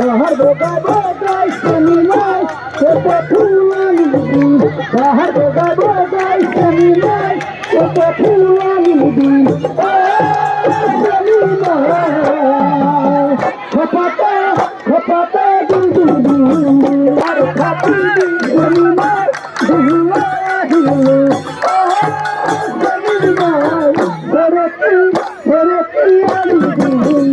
bahar boga boga seminai kota pulani din bahar boga boga seminai kota pulani din seminai khapata dum dum dum har khati seminai seminai seminai berati berati ali dum dum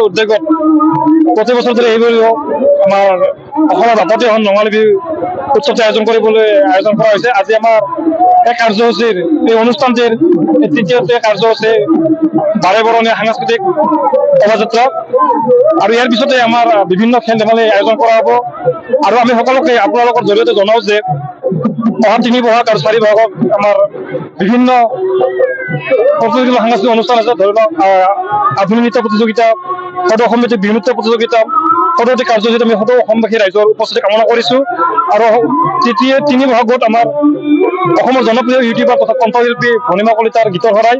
উদ্যোগত প্ৰতি বছৰ ধৰি এইবোৰ আমাৰ অসমৰ বাপতি এখন ৰঙালী বিহু উৎসৱটি আয়োজন কৰা হৈছে। আজি আমাৰ এই কাৰ্যসূচীৰ এই অনুষ্ঠানটিৰ তৃতীয়টো কাৰ্যসূচী বাৰে বৰণীয়া সাংস্কৃতিক শোভাযাত্ৰা আৰু ইয়াৰ পিছতে আমাৰ বিভিন্ন খেল ধেমালি আয়োজন কৰা হ'ব। আৰু আমি সকলোকে আপোনালোকৰ জৰিয়তে জনাওঁ যে অহা 3 বহাগ আৰু 4 বহাগত আমাৰ বিভিন্ন প্ৰতিযোগিতা সাংস্কৃতিক অনুষ্ঠান আছে। ধৰি লওক আধুনিক নৃত্য প্ৰতিযোগিতা, সদৌ অসমীয়া বিহু নৃত্য প্ৰতিযোগিতা, সদৌতি কাৰ্যসূচীত আমি সদৌ অসমবাসী ৰাইজৰ উপস্থিতি কামনা কৰিছোঁ। আৰু 3 বহাগত আমাৰ অসমৰ জনপ্ৰিয় ইউটিউবাৰ তথা কণ্ঠশিল্পী ভণিমা কলিতাৰ গীতৰ শৰাই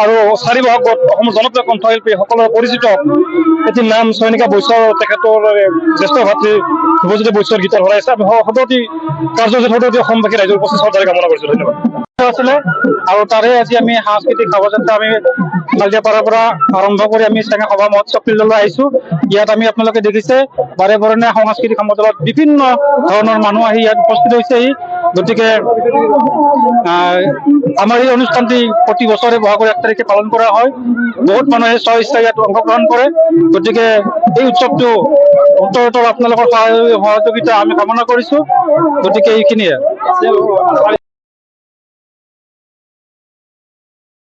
আৰু 4 বহাগত অসমৰ জনপ্ৰিয় কণ্ঠশিল্পী সকলোৰে পৰিচিত এটি নাম চয়নিকা বৈশ্যৰ তেখেতৰ জ্যেষ্ঠ ভাতৃ ধ্ৰুৱজ্যোতি বৈশ্যৰ গীতৰ শৰাই আছে। আমি সদৌতি কাৰ্যসূচীত সদৌতি অসমবাসী ৰাইজৰ উপস্থিতি শ্ৰদ্ধাৰে কামনা কৰিছোঁ। ধন্যবাদ। আছিলে আৰু তাৰে আজি আমি সাংস্কৃতিক শোভাযাত্ৰা আমি নালিয়াপাৰাৰ পৰা আৰম্ভ কৰি আমি চেঙা সভা মহোৎসৱ ফিল্ডলৈ আহিছোঁ। ইয়াত আমি আপোনালোকে দেখিছে বাৰে বৰণীয়া সাংস্কৃতিক সমাজত বিভিন্ন ধৰণৰ মানুহ আহি ইয়াত উপস্থিত হৈছেহি। গতিকে আমাৰ এই অনুষ্ঠানটি প্ৰতি বছৰে বহাগৰ 1 তাৰিখে পালন কৰা হয়। বহুত মানুহে স্ব-ইচ্ছাৰে ইয়াত অংশগ্ৰহণ কৰে। গতিকে এই উৎসৱটো উত্তৰোত্তৰ আপোনালোকৰ সহযোগিতা আমি কামনা কৰিছোঁ। গতিকে এইখিনিয়ে।